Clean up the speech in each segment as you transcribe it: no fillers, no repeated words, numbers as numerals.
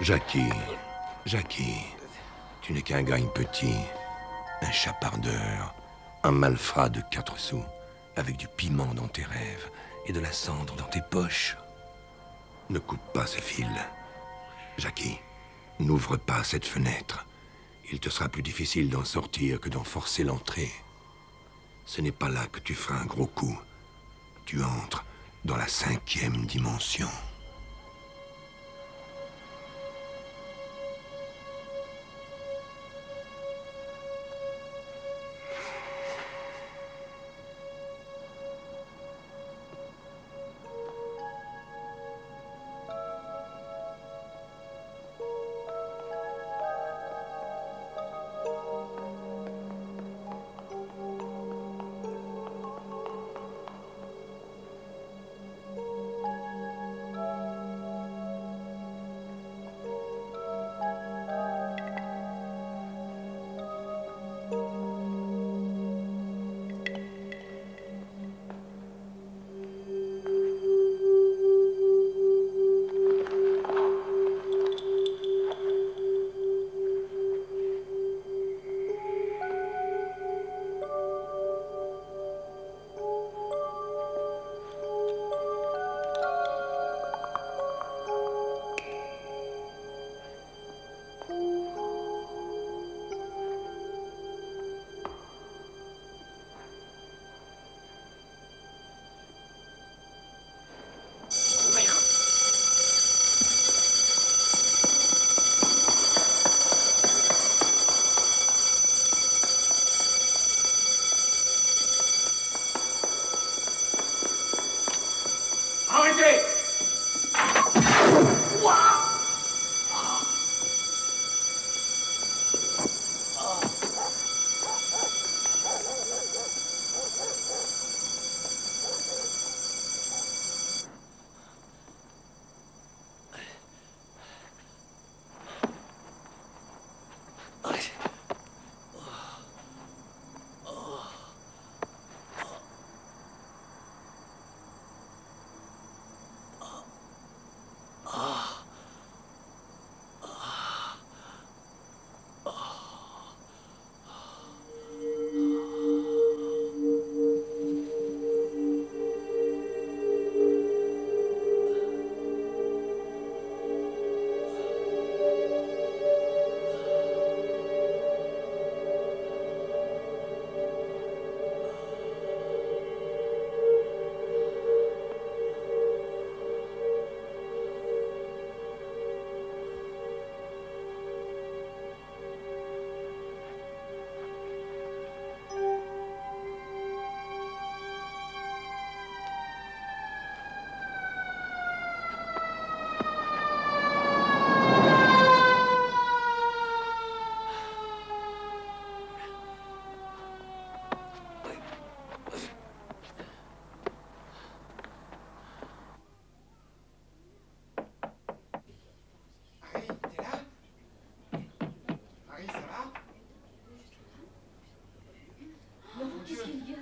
Jackie, Jackie, tu n'es qu'un gagne petit, un chapardeur, un malfrat de 4 sous, avec du piment dans tes rêves et de la cendre dans tes poches. Ne coupe pas ce fil. Jackie, n'ouvre pas cette fenêtre. Il te sera plus difficile d'en sortir que d'en forcer l'entrée. Ce n'est pas là que tu feras un gros coup. Tu entres dans la 5e dimension.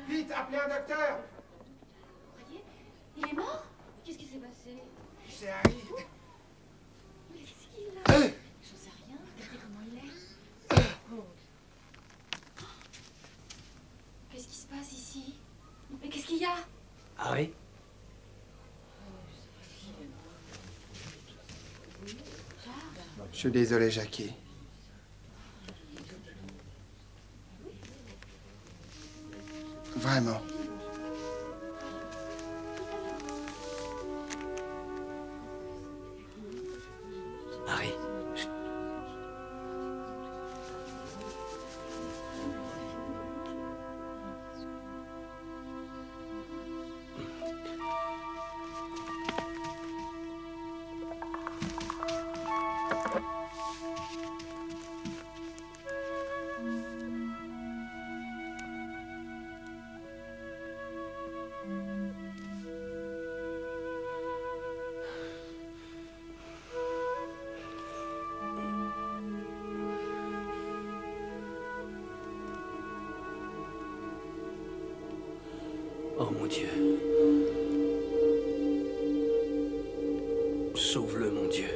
Vite, appelez un docteur! Vous croyez? Il est mort? Qu'est-ce qui s'est passé? C'est Harry. Mais qu'est-ce qu'il a? J'en sais rien. Regardez comment il est. Oh. Qu'est-ce qui se passe ici? Mais qu'est-ce qu'il y a? Harry? Je suis désolé, Jackie. Vraiment. Harry. Oh mon Dieu. Sauve-le, mon Dieu.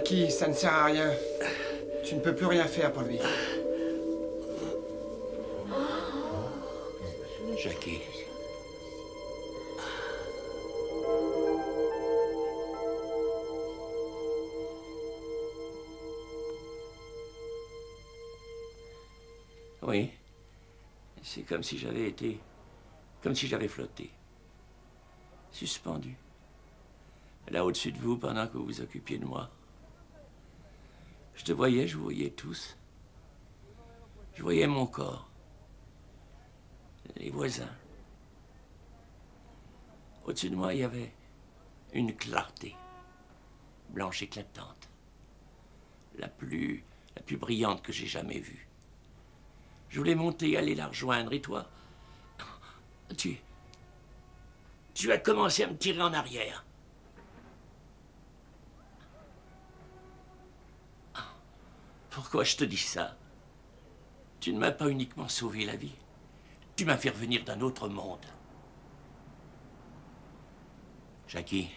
Jackie, ça ne sert à rien. Tu ne peux plus rien faire pour lui. Jackie. Oui. C'est comme si j'avais été... Comme si j'avais flotté. Suspendu. Là au-dessus de vous pendant que vous vous occupiez de moi. Je te voyais, je vous voyais tous. Je voyais mon corps. Les voisins. Au-dessus de moi, il y avait une clarté. Blanche éclatante. La plus brillante que j'ai jamais vue. Je voulais monter, aller la rejoindre, et toi, tu as commencé à me tirer en arrière. Pourquoi je te dis ça? Tu ne m'as pas uniquement sauvé la vie, tu m'as fait revenir d'un autre monde. Jackie.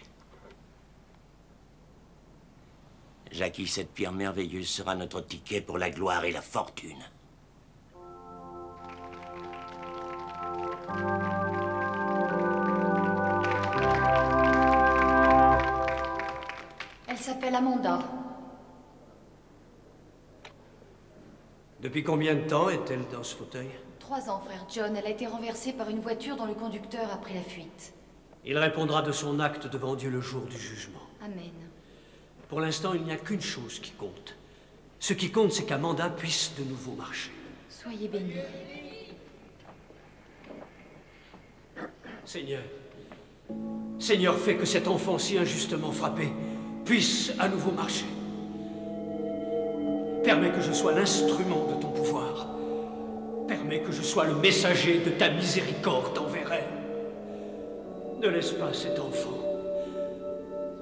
Jackie, cette pierre merveilleuse sera notre ticket pour la gloire et la fortune. Elle s'appelle Amanda. Depuis combien de temps est-elle dans ce fauteuil? 3 ans, frère John. Elle a été renversée par une voiture dont le conducteur a pris la fuite. Il répondra de son acte devant Dieu le jour du jugement. Amen. Pour l'instant, il n'y a qu'une chose qui compte. Ce qui compte, c'est qu'Amanda puisse de nouveau marcher. Soyez bénis. Seigneur, Seigneur, fais que cet enfant si injustement frappé puisse à nouveau marcher. Permets que je sois l'instrument de ton pouvoir. Permets que je sois le messager de ta miséricorde envers elle. Ne laisse pas cet enfant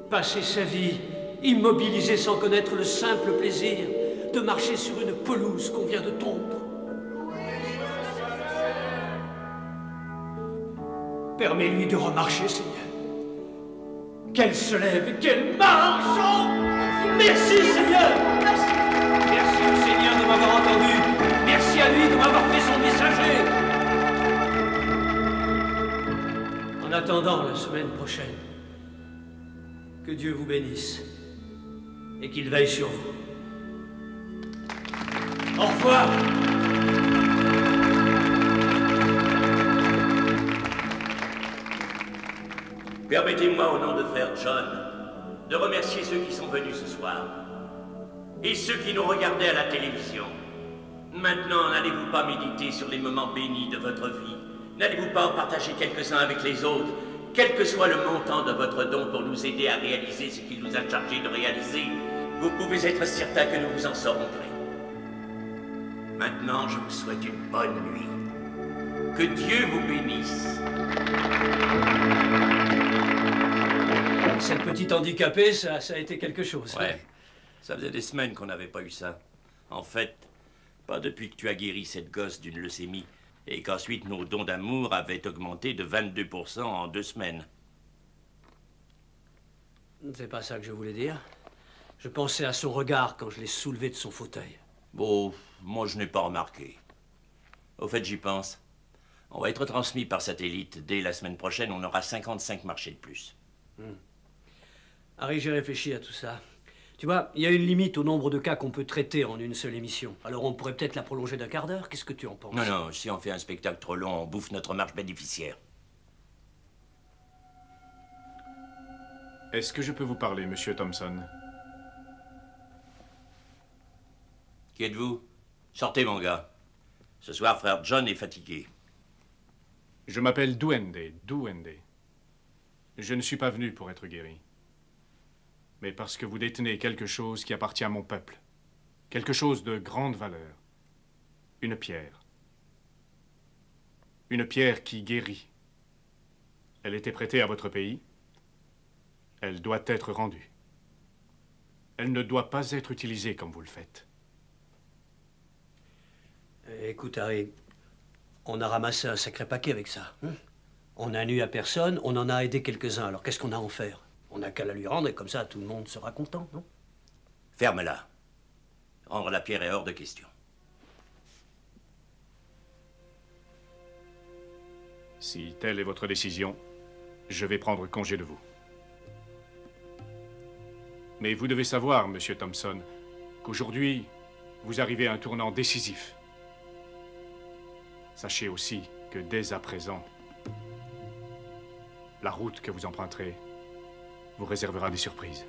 passer sa vie immobilisé sans connaître le simple plaisir de marcher sur une pelouse qu'on vient de tondre. Permets-lui de remarcher, Seigneur. Qu'elle se lève et qu'elle marche. Oh, merci, Seigneur. Merci au Seigneur de m'avoir entendu. Merci à lui de m'avoir fait son messager. En attendant la semaine prochaine, que Dieu vous bénisse et qu'il veille sur vous. Au revoir. Permettez-moi, au nom de frère John, de remercier ceux qui sont venus ce soir et ceux qui nous regardaient à la télévision. Maintenant, n'allez-vous pas méditer sur les moments bénis de votre vie? N'allez-vous pas en partager quelques-uns avec les autres, quel que soit le montant de votre don pour nous aider à réaliser ce qu'il nous a chargé de réaliser? Vous pouvez être certain que nous vous en serons gré. Maintenant, je vous souhaite une bonne nuit. Que Dieu vous bénisse. Cette petite handicapée, ça a été quelque chose. Ouais, ça faisait des semaines qu'on n'avait pas eu ça. En fait, pas depuis que tu as guéri cette gosse d'une leucémie et qu'ensuite nos dons d'amour avaient augmenté de 22% en 2 semaines. C'est pas ça que je voulais dire. Je pensais à son regard quand je l'ai soulevé de son fauteuil. Bon, moi je n'ai pas remarqué. Au fait, j'y pense. On va être transmis par satellite. Dès la semaine prochaine, on aura 55 marchés de plus. Harry, j'ai réfléchi à tout ça. Tu vois, il y a une limite au nombre de cas qu'on peut traiter en une seule émission. Alors on pourrait peut-être la prolonger d'un quart d'heure. Qu'est-ce que tu en penses? Non, non, si on fait un spectacle trop long, on bouffe notre marge bénéficiaire. Est-ce que je peux vous parler, monsieur Thompson? Qui êtes-vous? Sortez, mon gars. Ce soir, frère John est fatigué. Je m'appelle Duende. Je ne suis pas venu pour être guéri. Mais parce que vous détenez quelque chose qui appartient à mon peuple. Quelque chose de grande valeur. Une pierre. Une pierre qui guérit. Elle était prêtée à votre pays. Elle doit être rendue. Elle ne doit pas être utilisée comme vous le faites. Écoute, Harry, on a ramassé un sacré paquet avec ça. On n'a nu à personne, on en a aidé quelques-uns. Alors qu'est-ce qu'on a à en faire? On n'a qu'à la lui rendre et comme ça, tout le monde sera content, non? Ferme-la. Rendre la pierre est hors de question. Si telle est votre décision, je vais prendre congé de vous. Mais vous devez savoir, Monsieur Thompson, qu'aujourd'hui, vous arrivez à un tournant décisif. Sachez aussi que dès à présent, la route que vous emprunterez vous réservera des surprises.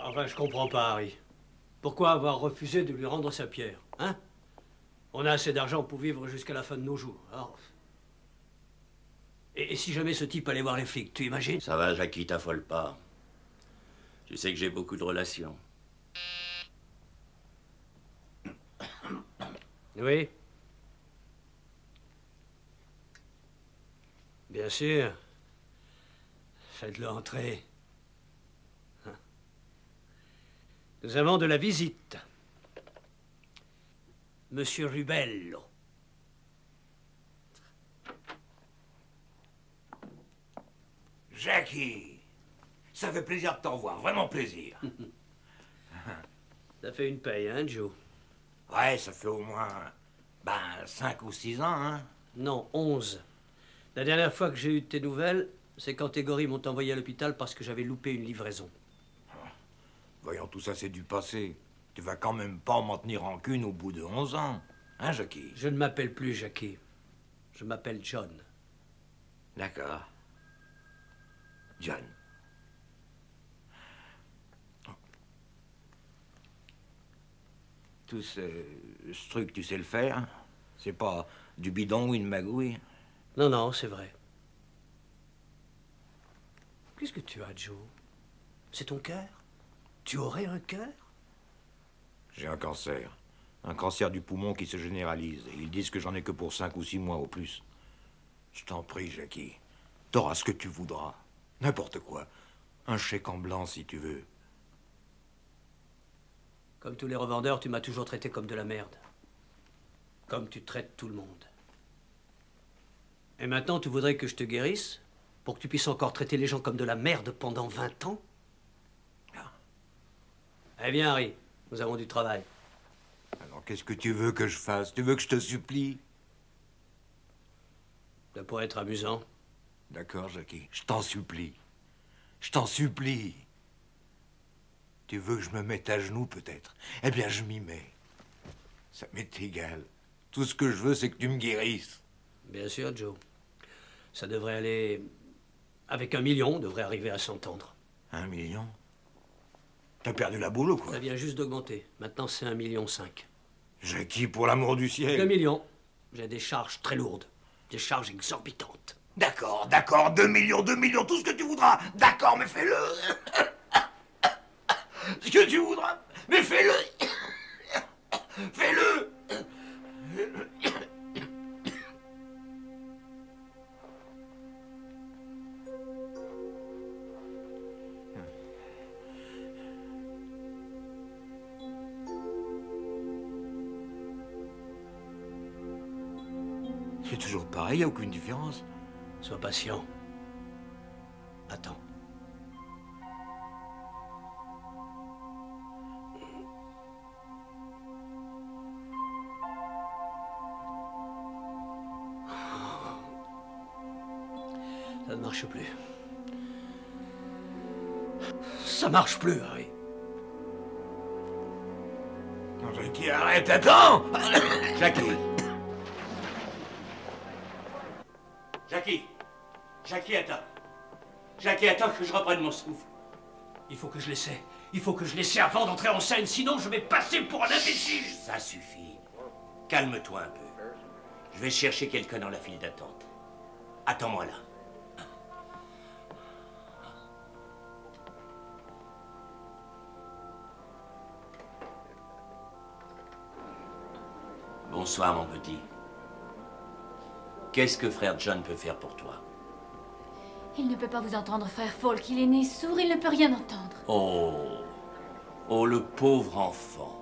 Enfin, je comprends pas, Harry. Pourquoi avoir refusé de lui rendre sa pierre, hein? On a assez d'argent pour vivre jusqu'à la fin de nos jours, alors... Et si jamais ce type allait voir les flics, tu imagines? Ça va, Jackie, t'affole pas. Tu sais que j'ai beaucoup de relations. Oui. Bien sûr. Faites-le entrer. Nous avons de la visite. Monsieur Rubello. Jackie, ça fait plaisir de t'en voir, vraiment plaisir. Ça fait une paye, hein, Joe? Ouais, ça fait au moins, 5 ou 6 ans, hein. Non, 11. La dernière fois que j'ai eu de tes nouvelles, c'est quand tes gorilles m'ont envoyé à l'hôpital parce que j'avais loupé une livraison. Voyons, tout ça, c'est du passé. Tu vas quand même pas m'en tenir rancune au bout de 11 ans. Hein, Jackie? Je ne m'appelle plus Jackie. Je m'appelle John. D'accord. John. Tout ce truc, tu sais le faire? C'est pas du bidon ou une magouille? Non, non, c'est vrai. Qu'est-ce que tu as, Joe? C'est ton cœur? Tu aurais un cœur? J'ai un cancer. Un cancer du poumon qui se généralise. Et ils disent que j'en ai que pour 5 ou 6 mois au plus. Je t'en prie, Jackie. T'auras ce que tu voudras. N'importe quoi. Un chèque en blanc, si tu veux. Comme tous les revendeurs, tu m'as toujours traité comme de la merde. Comme tu traites tout le monde. Et maintenant, tu voudrais que je te guérisse pour que tu puisses encore traiter les gens comme de la merde pendant 20 ans? Eh bien, Harry, nous avons du travail. Alors, qu'est-ce que tu veux que je fasse? Tu veux que je te supplie? Ça pourrait être amusant. D'accord, Jackie, je t'en supplie. Je t'en supplie. Tu veux que je me mette à genoux, peut-être? Eh bien, je m'y mets. Ça m'est égal. Tout ce que je veux, c'est que tu me guérisses. Bien sûr, Joe. Ça devrait aller... Avec 1 million, on devrait arriver à s'entendre. 1 million? T'as perdu la boule ou quoi? Ça vient juste d'augmenter. Maintenant, c'est 1,5 million. Jackie, pour l'amour du ciel. 2 millions. J'ai des charges très lourdes. Des charges exorbitantes. D'accord, d'accord, 2 millions, tout ce que tu voudras. D'accord, mais fais-le. Ce que tu voudras, mais fais-le. Fais-le. C'est toujours pareil, y a aucune différence. Sois patient. Attends. Ça ne marche plus. Ça marche plus, Harry. Non, Jackie, arrête, attends. Jackie. Jackie, attends. Jackie, attends que je reprenne mon souffle. Il faut que je l'essaie. Il faut que je l'essaie avant d'entrer en scène, sinon je vais passer pour un imbécile. Ça suffit. Calme-toi un peu. Je vais chercher quelqu'un dans la file d'attente. Attends-moi là. Bonsoir, mon petit. Qu'est-ce que frère John peut faire pour toi? Il ne peut pas vous entendre, frère Falk. Il est né sourd, il ne peut rien entendre. Oh, Oh, le pauvre enfant.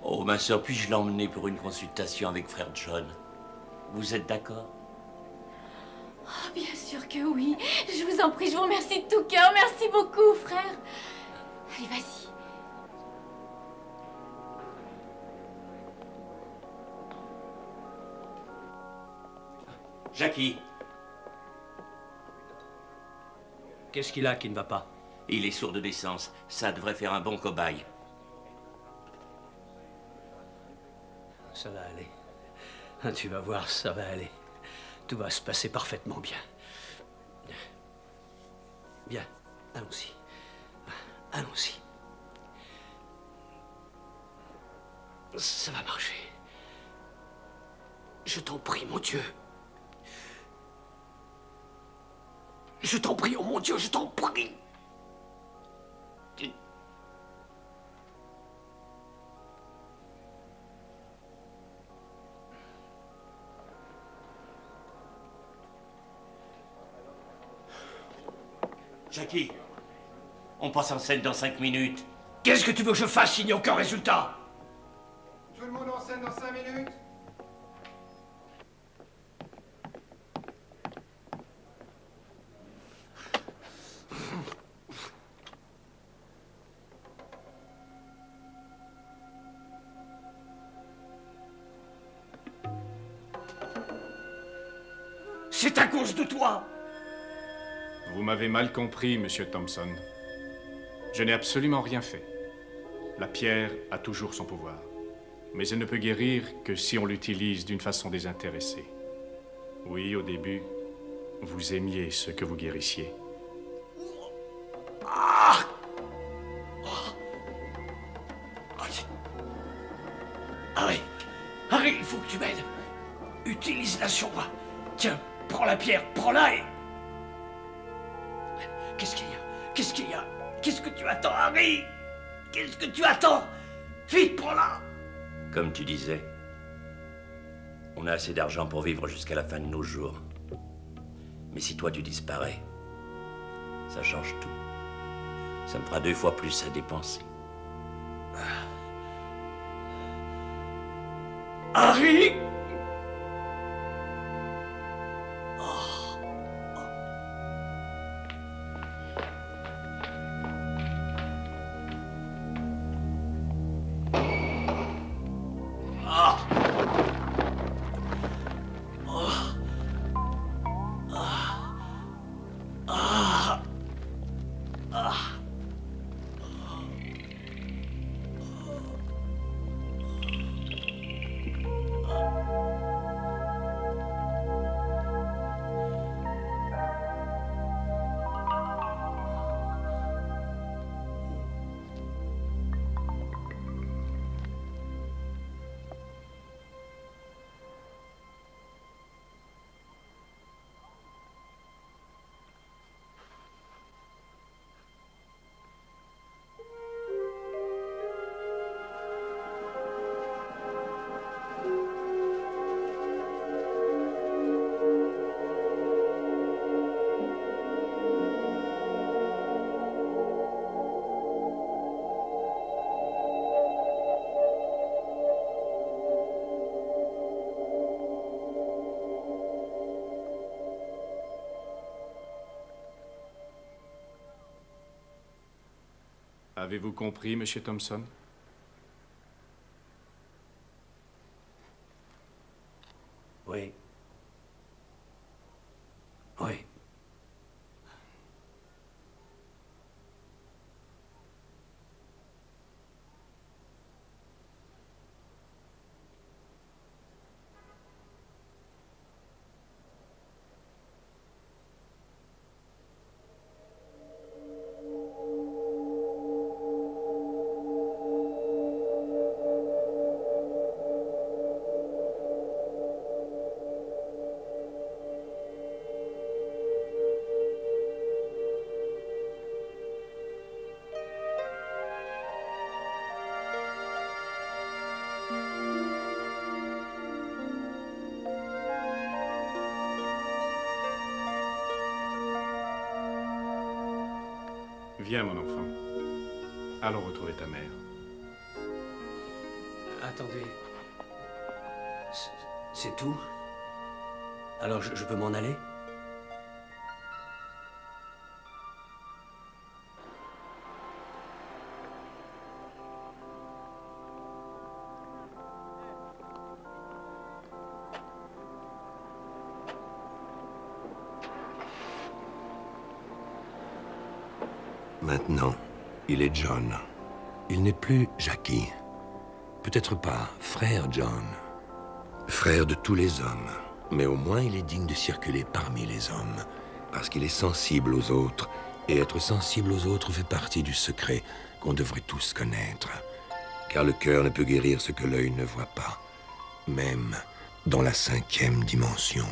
Oh, ma sœur, puis-je l'emmener pour une consultation avec frère John? Vous êtes d'accord? Oh, bien sûr que oui. Je vous en prie, je vous remercie de tout cœur. Merci beaucoup, frère. Allez, vas-y. Jackie, Qu'est-ce qu'il a qui ne va pas? il est sourd de naissance. Ça devrait faire un bon cobaye. Ça va aller. Tu vas voir, ça va aller. Tout va se passer parfaitement bien. Bien, allons-y. Allons-y. Ça va marcher. Je t'en prie, mon Dieu. Je t'en prie, oh mon Dieu, je t'en prie. Jackie, on passe en scène dans 5 minutes. Qu'est-ce que tu veux que je fasse s'il n'y a aucun résultat? Tout le monde en scène dans 5 minutes? C'est à cause de toi. Vous m'avez mal compris, monsieur Thompson. Je n'ai absolument rien fait. La pierre a toujours son pouvoir. Mais elle ne peut guérir que si on l'utilise d'une façon désintéressée. Oui, au début, vous aimiez ce que vous guérissiez. Harry, Harry, il faut que tu m'aides. Utilise-la sur moi. Tiens, prends la pierre, prends-la et... Qu'est-ce qu'il y a? Qu'est-ce qu'il y a? Qu'est-ce que tu attends, Harry? Qu'est-ce que tu attends? Vite, prends-la! Comme tu disais, on a assez d'argent pour vivre jusqu'à la fin de nos jours. Mais si toi tu disparais, ça change tout. Ça me fera 2 fois plus à dépenser. Harry! Avez-vous compris, monsieur Thompson? Oui. Oui. Viens, mon enfant. Allons retrouver ta mère. Attendez. C'est tout? Alors je peux m'en aller? Maintenant, il est John. Il n'est plus Jackie. Peut-être pas frère John. Frère de tous les hommes. Mais au moins il est digne de circuler parmi les hommes. Parce qu'il est sensible aux autres. Et être sensible aux autres fait partie du secret qu'on devrait tous connaître. Car le cœur ne peut guérir ce que l'œil ne voit pas. Même dans la 5e dimension.